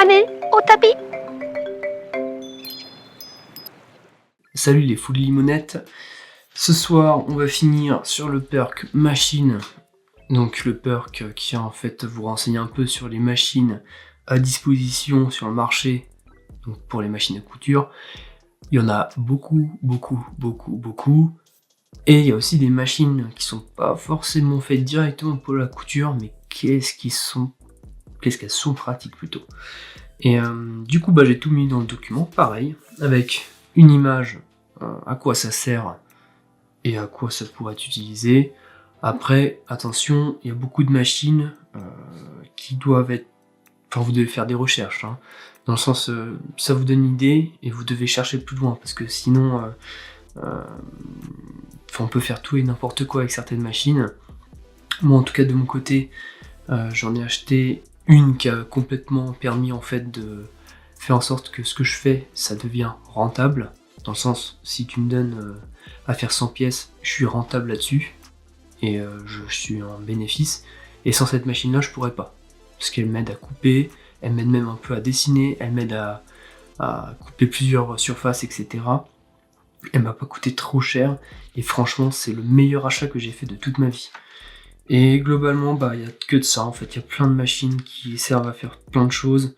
Allez, au tapis. Salut les fous de limonette. Ce soir, on va finir sur le perk machine. Donc le perk qui en fait vous renseigne un peu sur les machines à disposition sur le marché. Donc pour les machines à couture, il y en a beaucoup. Et il y a aussi des machines qui sont pas forcément faites directement pour la couture, mais qu'est-ce qu'elles sont pratiques plutôt. Et du coup, j'ai tout mis dans le document, pareil, avec une image, à quoi ça sert et à quoi ça pourrait être utilisé. Après, attention, il y a beaucoup de machines qui doivent être... Enfin, vous devez faire des recherches, hein, dans le sens, ça vous donne une idée et vous devez chercher plus loin, parce que sinon, on peut faire tout et n'importe quoi avec certaines machines. Moi, en tout cas, de mon côté, j'en ai acheté une qui a complètement permis en fait de faire en sorte que ce que je fais, ça devient rentable. Dans le sens, si tu me donnes à faire 100 pièces, je suis rentable là-dessus. Et je suis en bénéfice. Et sans cette machine-là, je pourrais pas. Parce qu'elle m'aide à couper, elle m'aide même un peu à dessiner, elle m'aide à couper plusieurs surfaces, etc. Elle m'a pas coûté trop cher. Et franchement, c'est le meilleur achat que j'ai fait de toute ma vie. Et globalement, il y a que de ça, en fait. Il y a plein de machines qui servent à faire plein de choses.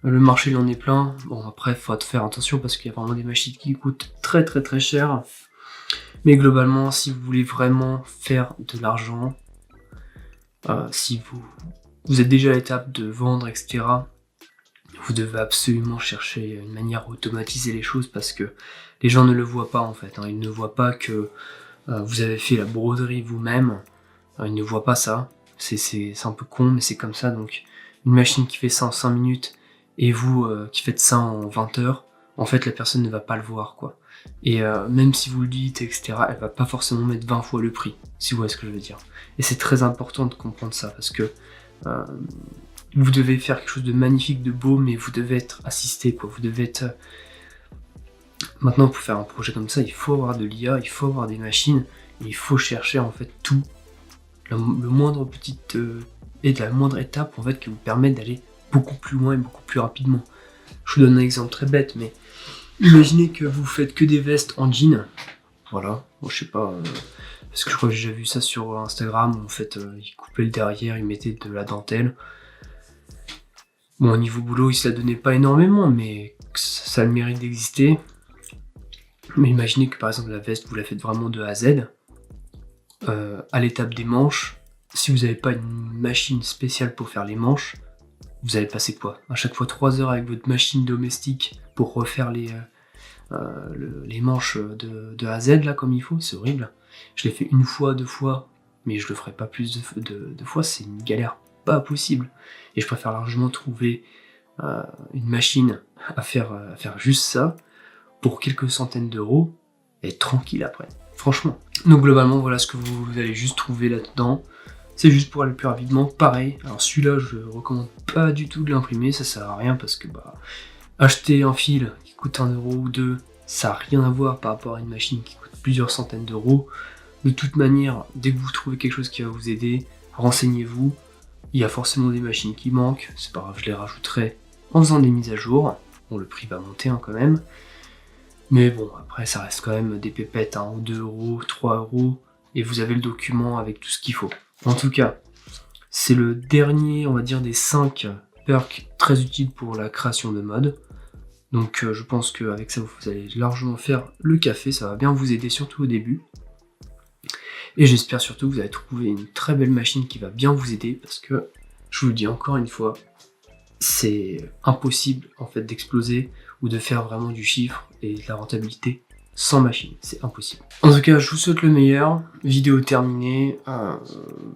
Le marché, il en est plein. Bon, après, faut faire attention parce qu'il y a vraiment des machines qui coûtent très cher. Mais globalement, si vous voulez vraiment faire de l'argent, si vous êtes déjà à l'étape de vendre, etc., vous devez absolument chercher une manière à automatiser les choses parce que les gens ne le voient pas, en fait. Ils ne voient pas que vous avez fait la broderie vous-même. Ils ne voient pas ça. C'est un peu con, mais c'est comme ça. Donc, une machine qui fait ça en 5 minutes et vous qui faites ça en 20 heures, en fait, la personne ne va pas le voir, quoi. Et même si vous le dites, etc., elle va pas forcément mettre 20 fois le prix, si vous voyez ce que je veux dire. Et c'est très important de comprendre ça, parce que vous devez faire quelque chose de magnifique, de beau, mais vous devez être assisté, quoi. Vous devez être... Maintenant, pour faire un projet comme ça, il faut avoir de l'IA, il faut avoir des machines, et il faut chercher, en fait, tout. Le moindre petite... et de la moindre étape, en fait, qui vous permet d'aller beaucoup plus loin et beaucoup plus rapidement. Je vous donne un exemple très bête, mais imaginez que vous faites que des vestes en jean. Voilà, bon, je sais pas, parce que je crois que j'ai déjà vu ça sur Instagram, où en fait, ils coupaient le derrière, ils mettaient de la dentelle. Bon, au niveau boulot, ils se la donnaient pas énormément, mais ça a le mérite d'exister. Mais imaginez que par exemple la veste, vous la faites vraiment de A à Z. À l'étape des manches, si vous n'avez pas une machine spéciale pour faire les manches, vous allez passer quoi? À chaque fois 3 heures avec votre machine domestique pour refaire les manches de A à Z là comme il faut, c'est horrible. Je l'ai fait une fois, 2 fois, mais je le ferai pas plus de fois, c'est une galère pas possible. Et je préfère largement trouver une machine à faire juste ça pour quelques centaines d'euros et être tranquille après, franchement. Donc globalement, voilà ce que vous allez juste trouver là-dedans. C'est juste pour aller plus rapidement, pareil. Alors celui-là, je recommande pas du tout de l'imprimer, ça sert à rien parce que acheter un fil qui coûte 1 euro ou 2, ça n'a rien à voir par rapport à une machine qui coûte plusieurs centaines d'euros. De toute manière, dès que vous trouvez quelque chose qui va vous aider, renseignez-vous. Il y a forcément des machines qui manquent, c'est pas grave, je les rajouterai en faisant des mises à jour. Bon, le prix va monter quand même. Mais bon, après, ça reste quand même des pépettes, 1 ou 2 euros, 3 euros, et vous avez le document avec tout ce qu'il faut. En tout cas, c'est le dernier, on va dire, des 5 perks très utiles pour la création de mode. Donc je pense qu'avec ça, vous allez largement faire le café, ça va bien vous aider, surtout au début. Et j'espère surtout que vous allez trouver une très belle machine qui va bien vous aider, parce que, je vous le dis encore une fois, c'est impossible en fait d'exploser ou de faire vraiment du chiffre et de la rentabilité sans machine, c'est impossible. En tout cas, je vous souhaite le meilleur, vidéo terminée,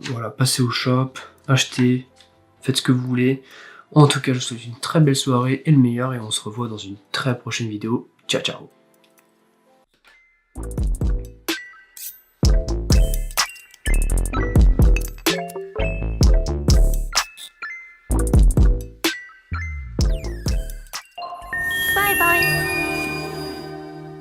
voilà, passez au shop, achetez, faites ce que vous voulez. En tout cas, je vous souhaite une très belle soirée et le meilleur, et on se revoit dans une très prochaine vidéo. Ciao ciao.